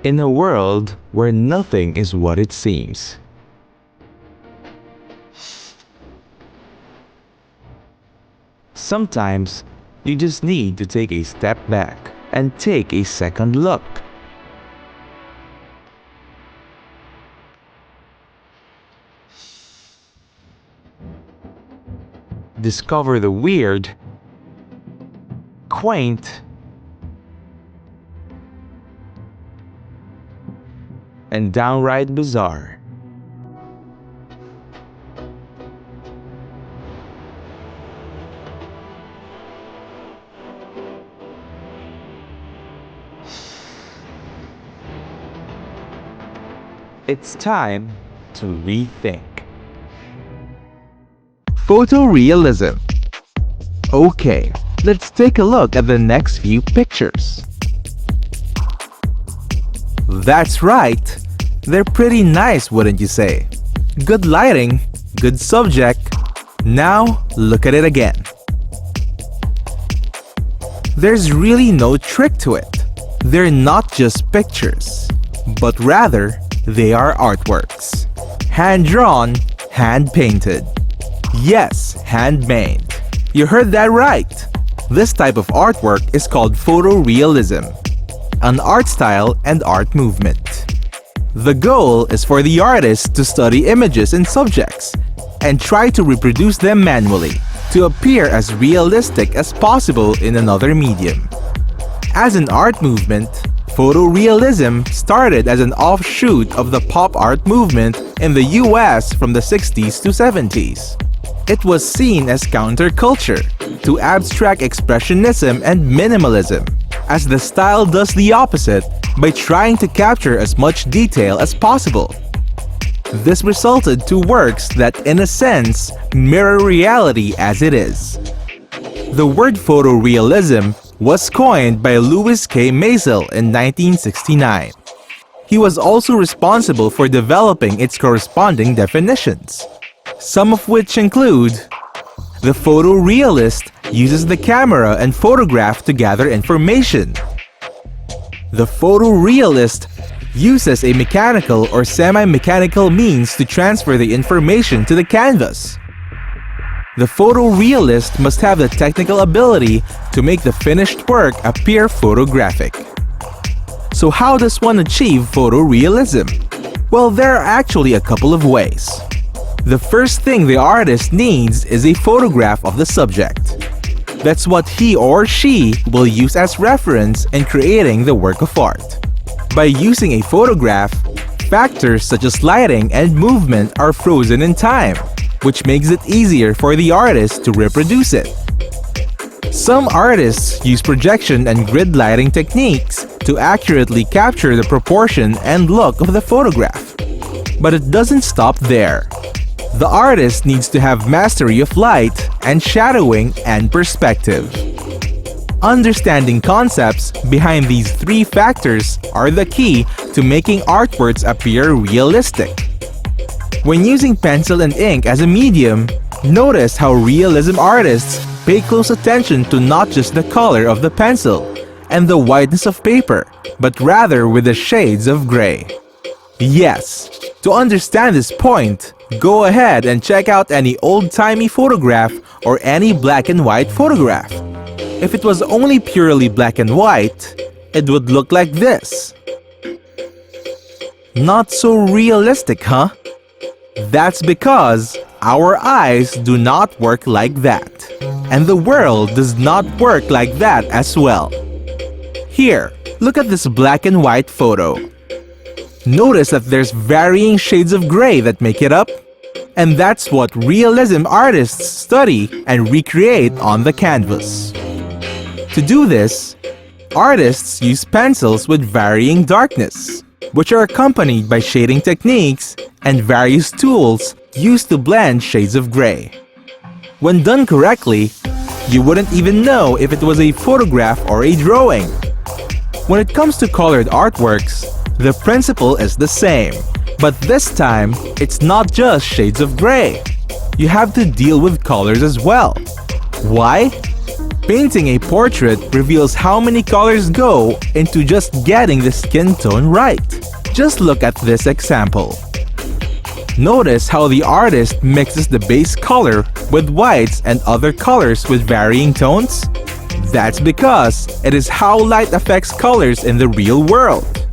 In a world where nothing is what it seems. Sometimes, you just need to take a step back and take a second look. Discover the weird, quaint, and downright bizarre. It's time to rethink. Photorealism. Okay, let's take a look at the next few pictures. That's right. They're pretty nice, wouldn't you say? Good lighting, good subject. Now, look at it again. There's really no trick to it. They're not just pictures, but rather, they are artworks. Hand-drawn, hand-painted. Yes, handmade. You heard that right. This type of artwork is called photorealism, an art style and art movement. The goal is for the artist to study images and subjects and try to reproduce them manually to appear as realistic as possible in another medium. As an art movement, photorealism started as an offshoot of the pop art movement in the US from the 60s to 70s. It was seen as counterculture to abstract expressionism and minimalism, as the style does the opposite by trying to capture as much detail as possible. This resulted to works that, in a sense, mirror reality as it is. The word photorealism was coined by Louis K. Maisel in 1969. He was also responsible for developing its corresponding definitions, some of which include: the photorealist uses the camera and photograph to gather information. The photorealist uses a mechanical or semi-mechanical means to transfer the information to the canvas. The photorealist must have the technical ability to make the finished work appear photographic. So how does one achieve photorealism? Well, there are actually a couple of ways. The first thing the artist needs is a photograph of the subject. That's what he or she will use as reference in creating the work of art. By using a photograph, factors such as lighting and movement are frozen in time, which makes it easier for the artist to reproduce it. Some artists use projection and grid lighting techniques to accurately capture the proportion and look of the photograph. But it doesn't stop there. The artist needs to have mastery of light and shadowing and perspective. Understanding concepts behind these three factors are the key to making artworks appear realistic. When using pencil and ink as a medium, notice how realism artists pay close attention to not just the color of the pencil and the whiteness of paper, but rather with the shades of gray. Yes, to understand this point, go ahead and check out any old-timey photograph or any black and white photograph. If it was only purely black and white, it would look like this. Not so realistic, huh? That's because our eyes do not work like that. And the world does not work like that as well. Here, look at this black and white photo. Notice that there's varying shades of gray that make it up. And that's what realism artists study and recreate on the canvas. To do this, artists use pencils with varying darkness, which are accompanied by shading techniques and various tools used to blend shades of gray. When done correctly, you wouldn't even know if it was a photograph or a drawing. When it comes to colored artworks, the principle is the same, but this time, it's not just shades of gray. You have to deal with colors as well. Why? Painting a portrait reveals how many colors go into just getting the skin tone right. Just look at this example. Notice how the artist mixes the base color with whites and other colors with varying tones? That's because it is how light affects colors in the real world.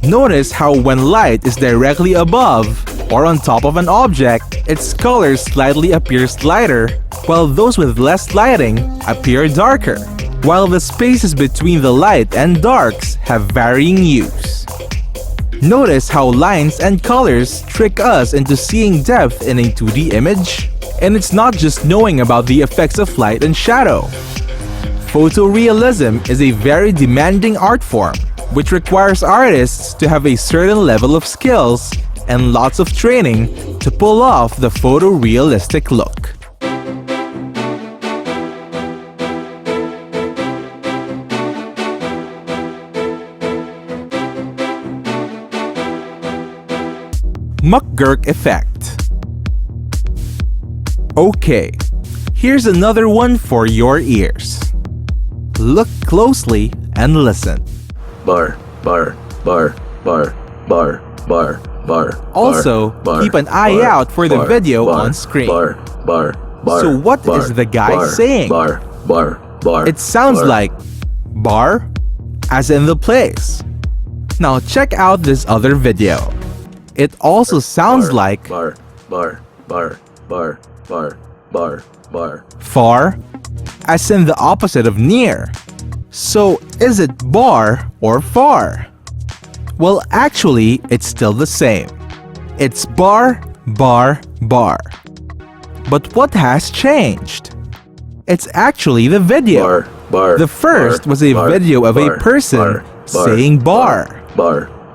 Notice how when light is directly above or on top of an object, its colors slightly appear lighter, while those with less lighting appear darker, while the spaces between the light and darks have varying hues. Notice how lines and colors trick us into seeing depth in a 2D image? And it's not just knowing about the effects of light and shadow. Photorealism is a very demanding art form, which requires artists to have a certain level of skills and lots of training to pull off the photorealistic look. McGurk effect. Okay, here's another one for your ears. Look closely and listen. Bar, bar, bar, bar, bar, bar, bar. Also, keep an eye out for the video on screen. So what is the guy saying? It sounds like bar, as in the place. Now check out this other video. It also sounds like far, as in the opposite of near. So is it bar or far? Well, actually, it's still the same. It's bar, bar, bar. But what has changed? It's actually the video. The first was a video of a person saying bar.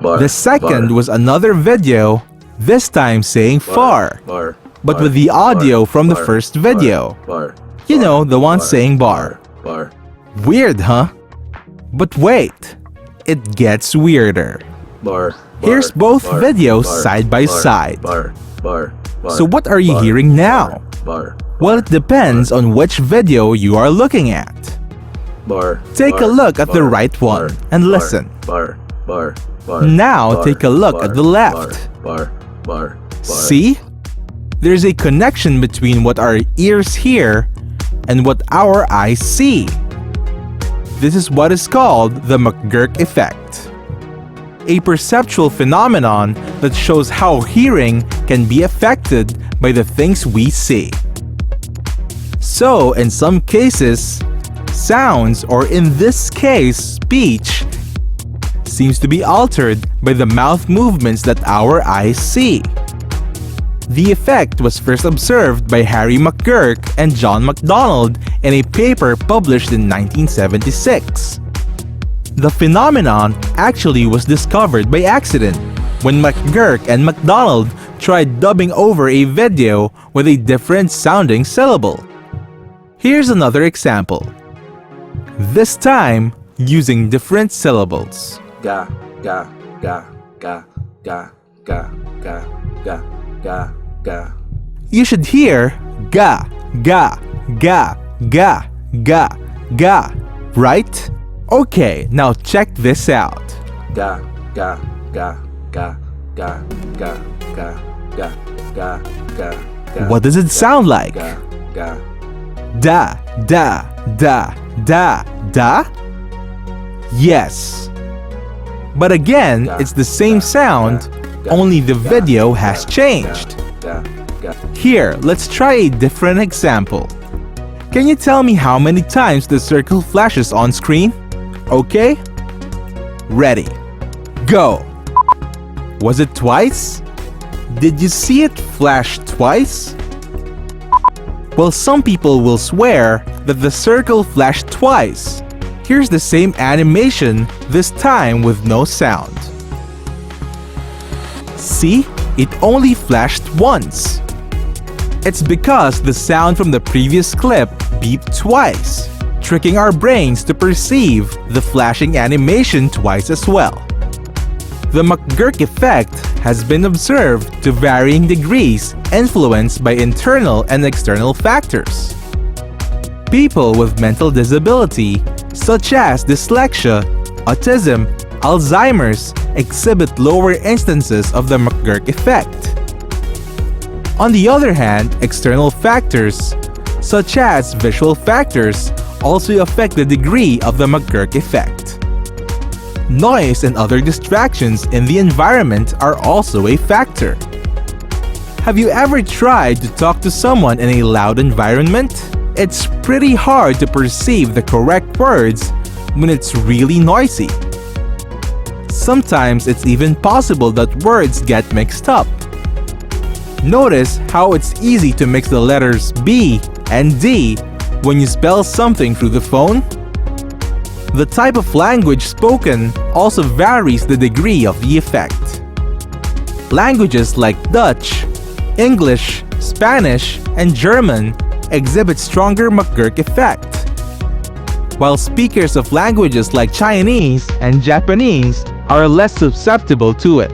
The second was another video, this time saying far, but with the audio from the first video. You know, the one saying bar. Weird, huh? But wait, it gets weirder. Here's both videos side by side. So what are you hearing now? Well, it depends on which video you are looking at. Take a look at the right one and listen. Now take a look at the left. See? There's a connection between what our ears hear and what our eyes see. This is what is called the McGurk effect, a perceptual phenomenon that shows how hearing can be affected by the things we see. So, in some cases, sounds, or in this case, speech, seems to be altered by the mouth movements that our eyes see. The effect was first observed by Harry McGurk and John MacDonald in a paper published in 1976. The phenomenon actually was discovered by accident when McGurk and MacDonald tried dubbing over a video with a different sounding syllable. Here's another example. This time, using different syllables. Ga, ga, ga, ga, ga, ga, ga, ga, ga, ga. You should hear ga, ga, ga, ga, ga, ga, right? Okay, now check this out. Ga, ga, ga, ga, ga, ga, ga, ga, ga, ga, ga. What does it sound like? Ga, ga. Da, da, da, da, da? Yes. But again, it's the same sound, only the video has changed. Here, let's try a different example. Can you tell me how many times the circle flashes on screen? Okay? Ready. Go. Was it twice? Did you see it flash twice? Well, some people will swear that the circle flashed twice. Here's the same animation, this time with no sound. See? It only flashed once. It's because the sound from the previous clip beeped twice, tricking our brains to perceive the flashing animation twice as well. The McGurk effect has been observed to varying degrees, influenced by internal and external factors. People with mental disability, such as dyslexia, autism, Alzheimer's, exhibit lower instances of the McGurk effect. On the other hand, external factors, such as visual factors, also affect the degree of the McGurk effect. Noise and other distractions in the environment are also a factor. Have you ever tried to talk to someone in a loud environment? It's pretty hard to perceive the correct words when it's really noisy. Sometimes it's even possible that words get mixed up. Notice how it's easy to mix the letters B and D when you spell something through the phone? The type of language spoken also varies the degree of the effect. Languages like Dutch, English, Spanish, and German exhibit stronger McGurk effect, while speakers of languages like Chinese and Japanese are less susceptible to it.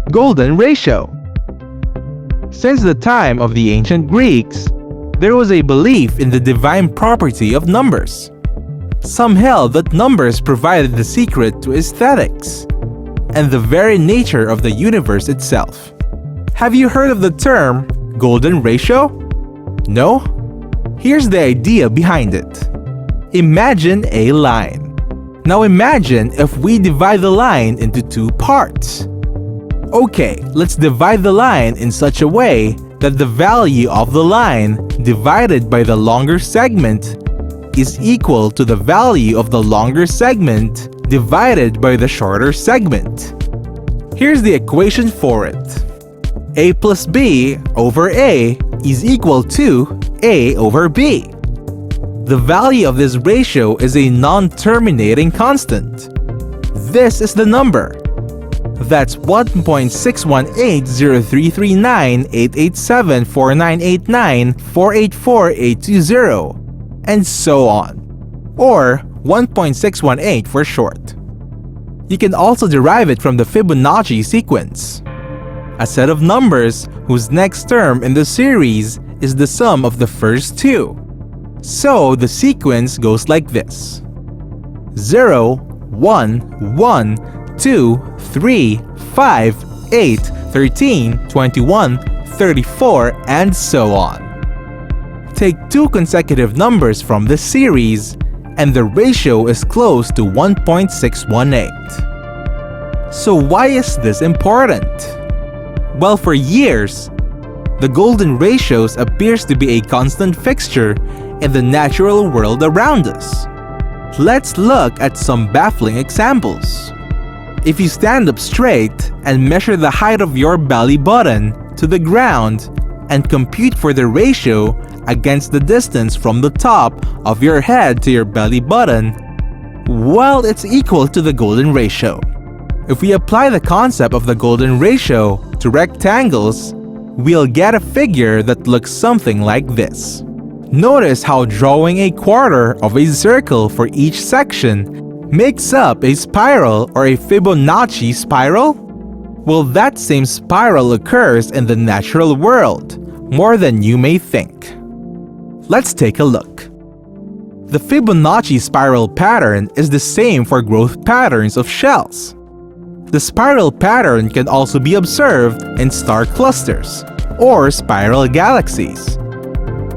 Golden ratio. Since the time of the ancient Greeks, there was a belief in the divine property of numbers. Some held that numbers provided the secret to aesthetics and the very nature of the universe itself. Have you heard of the term golden ratio? No? Here's the idea behind it. Imagine a line. Now imagine if we divide the line into two parts. Okay, let's divide the line in such a way that the value of the line divided by the longer segment is equal to the value of the longer segment divided by the shorter segment. Here's the equation for it. A plus B over A is equal to A over B. The value of this ratio is a non-terminating constant. This is the number. That's 1.61803398874989484484820, and so on, or 1.618 for short. You can also derive it from the Fibonacci sequence, a set of numbers whose next term in the series is the sum of the first two. So the sequence goes like this: 0, 1, 1, 2, 3, 5, 8, 13, 21, 34, and so on. Take two consecutive numbers from this series, and the ratio is close to 1.618. So why is this important? Well, for years, the golden ratios appears to be a constant fixture in the natural world around us. Let's look at some baffling examples. If you stand up straight and measure the height of your belly button to the ground and compute for the ratio against the distance from the top of your head to your belly button, well, it's equal to the golden ratio. If we apply the concept of the golden ratio to rectangles, we'll get a figure that looks something like this. Notice how drawing a quarter of a circle for each section makes up a spiral or a Fibonacci spiral? Well, that same spiral occurs in the natural world, more than you may think. Let's take a look. The Fibonacci spiral pattern is the same for growth patterns of shells. The spiral pattern can also be observed in star clusters, or spiral galaxies.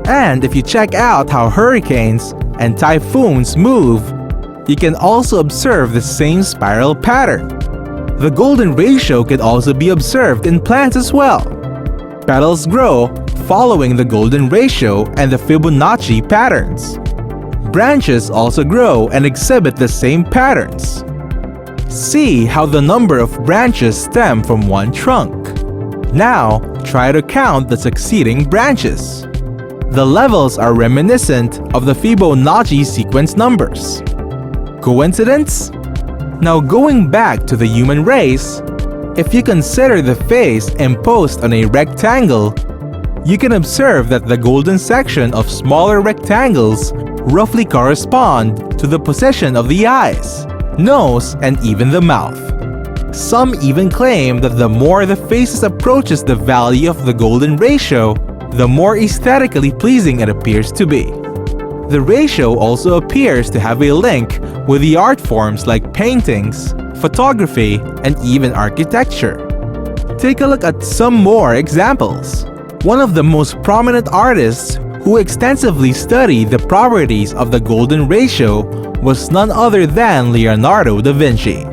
And if you check out how hurricanes and typhoons move, you can also observe the same spiral pattern. The golden ratio can also be observed in plants as well. Petals grow following the golden ratio and the Fibonacci patterns. Branches also grow and exhibit the same patterns. See how the number of branches stem from one trunk. Now, try to count the succeeding branches. The levels are reminiscent of the Fibonacci sequence numbers. Coincidence? Now, going back to the human race, if you consider the face imposed on a rectangle, you can observe that the golden section of smaller rectangles roughly correspond to the position of the eyes, nose, and even the mouth. Some even claim that the more the face approaches the value of the golden ratio, the more aesthetically pleasing it appears to be. The ratio also appears to have a link with the art forms like paintings, photography, and even architecture. Take a look at some more examples. One of the most prominent artists who extensively studied the properties of the golden ratio was none other than Leonardo da Vinci.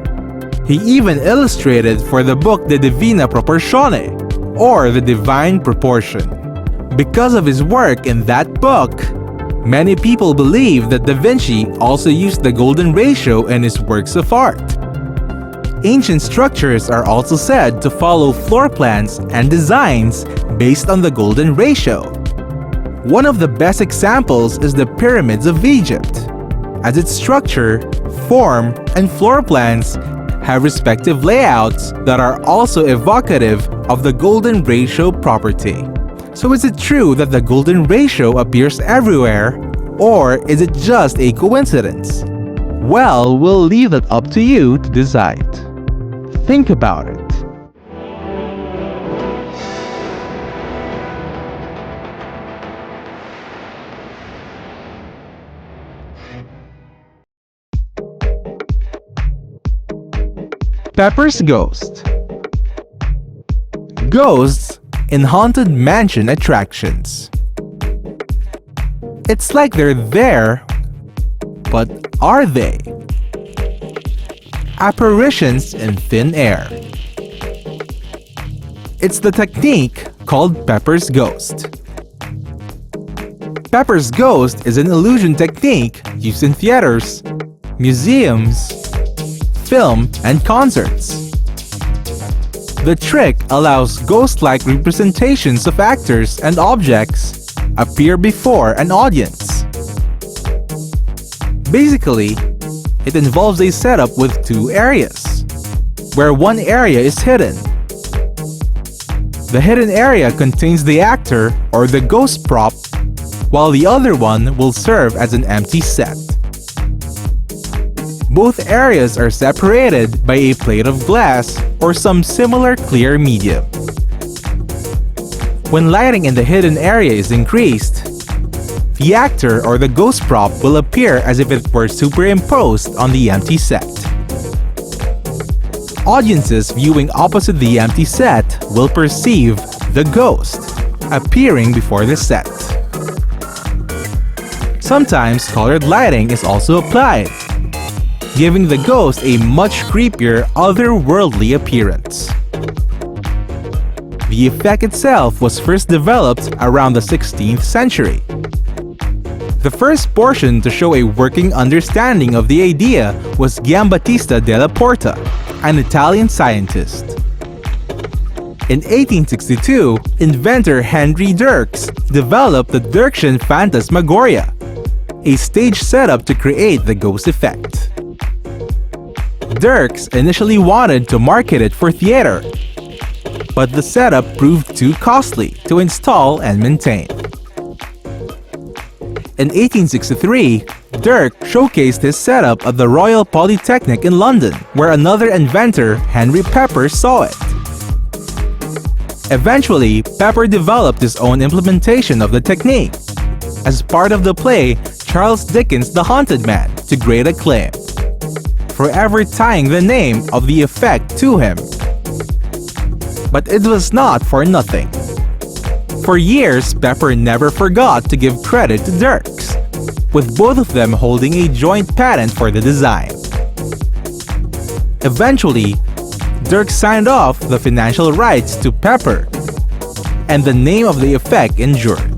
He even illustrated for the book De Divina Proportione, or The Divine Proportion. Because of his work in that book, many people believe that Da Vinci also used the golden ratio in his works of art. Ancient structures are also said to follow floor plans and designs based on the golden ratio. One of the best examples is the pyramids of Egypt, as its structure, form, and floor plans have respective layouts that are also evocative of the golden ratio property. So is it true that the golden ratio appears everywhere, or is it just a coincidence? Well, we'll leave that up to you to decide. Think about it. Pepper's Ghost. Ghosts in haunted mansion attractions. It's like they're there, but are they? Apparitions in thin air. It's the technique called Pepper's Ghost. Pepper's Ghost is an illusion technique used in theaters, museums, film, and concerts. The trick allows ghost-like representations of actors and objects appear before an audience. Basically, it involves a setup with two areas, where one area is hidden. The hidden area contains the actor or the ghost prop, while the other one will serve as an empty set. Both areas are separated by a plate of glass or some similar clear medium. When lighting in the hidden area is increased, the actor or the ghost prop will appear as if it were superimposed on the empty set. Audiences viewing opposite the empty set will perceive the ghost appearing before the set. Sometimes colored lighting is also applied, giving the ghost a much creepier, otherworldly appearance. The effect itself was first developed around the 16th century. The first portion to show a working understanding of the idea was Giambattista della Porta, an Italian scientist. In 1862, inventor Henry Dirks developed the Dirksian Phantasmagoria, a stage setup to create the ghost effect. Dirks initially wanted to market it for theater, but the setup proved too costly to install and maintain. In 1863, Dirk showcased his setup at the Royal Polytechnic in London, where another inventor, Henry Pepper, saw it. Eventually, Pepper developed his own implementation of the technique as part of the play Charles Dickens' The Haunted Man to great acclaim, forever tying the name of the effect to him. But it was not for nothing. For years, Pepper never forgot to give credit to Dirks, with both of them holding a joint patent for the design. Eventually, Dirks signed off the financial rights to Pepper, and the name of the effect endured.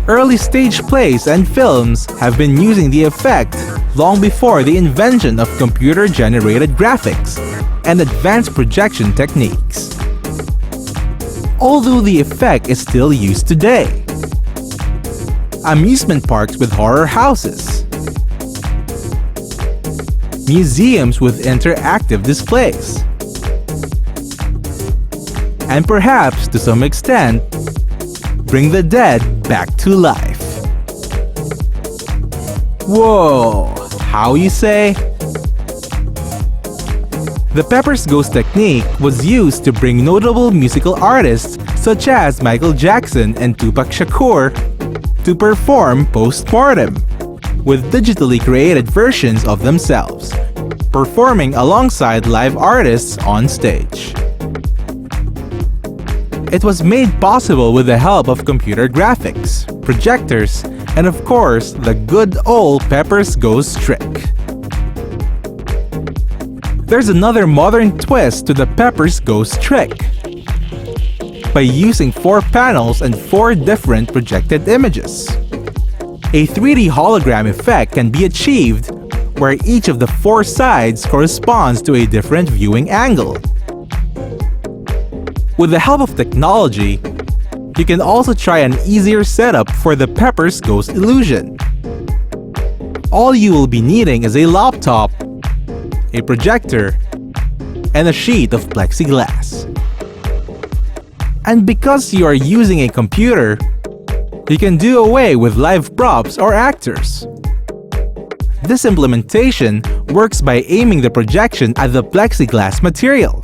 Early stage plays and films have been using the effect long before the invention of computer-generated graphics and advanced projection techniques. Although the effect is still used today. Amusement parks with horror houses, museums with interactive displays, and perhaps to some extent, bring the dead back to life. Whoa, how you say? The Pepper's Ghost technique was used to bring notable musical artists such as Michael Jackson and Tupac Shakur to perform post-mortem with digitally created versions of themselves, performing alongside live artists on stage. It was made possible with the help of computer graphics, projectors, and of course, the good old Pepper's Ghost trick. There's another modern twist to the Pepper's Ghost trick. By using 4 panels and 4 different projected images, a 3D hologram effect can be achieved where each of the 4 sides corresponds to a different viewing angle. With the help of technology, you can also try an easier setup for the Pepper's Ghost illusion. All you will be needing is a laptop, a projector, and a sheet of plexiglass. And because you are using a computer, you can do away with live props or actors. This implementation works by aiming the projection at the plexiglass material.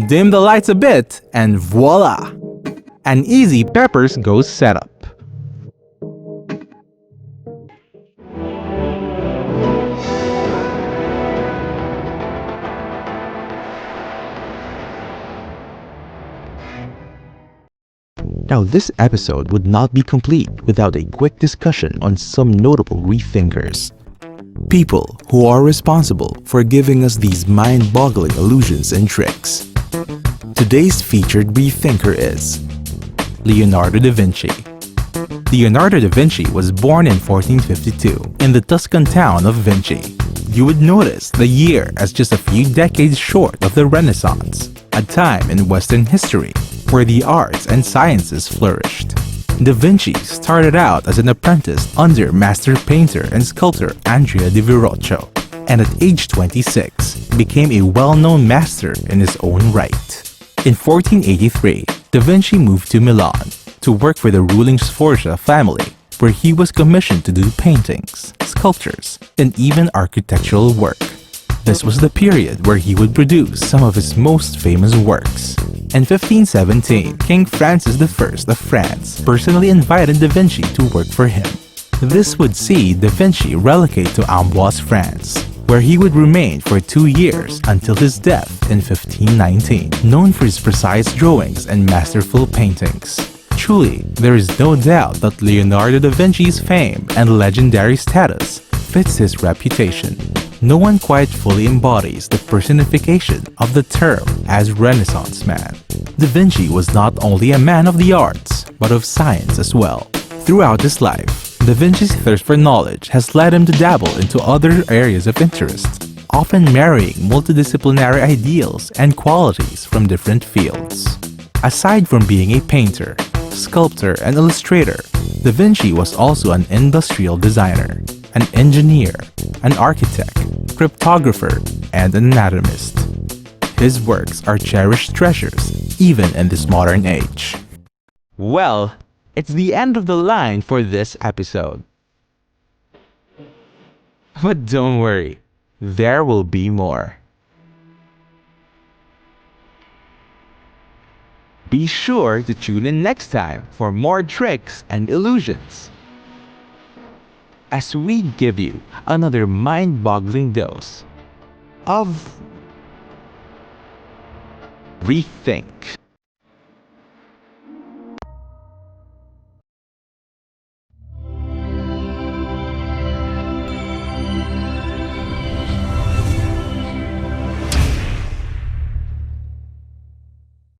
Dim the lights a bit and voila! An easy Pepper's Ghost setup. Now this episode would not be complete without a quick discussion on some notable rethinkers. People who are responsible for giving us these mind-boggling illusions and tricks. Today's featured rethinker is Leonardo da Vinci. Leonardo da Vinci was born in 1452 in the Tuscan town of Vinci. You would notice the year as just a few decades short of the Renaissance, a time in Western history where the arts and sciences flourished. Da Vinci started out as an apprentice under master painter and sculptor Andrea di Verrocchio, and at age 26 became a well-known master in his own right. In 1483, Da Vinci moved to Milan to work for the ruling Sforza family, where he was commissioned to do paintings, sculptures, and even architectural work. This was the period where he would produce some of his most famous works. In 1517, King Francis I of France personally invited Da Vinci to work for him. This would see Da Vinci relocate to Amboise, France, where he would remain for 2 years until his death in 1519, known for his precise drawings and masterful paintings. Truly, there is no doubt that Leonardo da Vinci's fame and legendary status fits his reputation. No one quite fully embodies the personification of the term as Renaissance man. Da Vinci was not only a man of the arts, but of science as well. Throughout his life, Da Vinci's thirst for knowledge has led him to dabble into other areas of interest, often marrying multidisciplinary ideals and qualities from different fields. Aside from being a painter, sculptor, and illustrator, Da Vinci was also an industrial designer, an engineer, an architect, cryptographer, and an anatomist. His works are cherished treasures, even in this modern age. Well, it's the end of the line for this episode. But don't worry, there will be more. Be sure to tune in next time for more tricks and illusions, as we give you another mind-boggling dose of Rethink.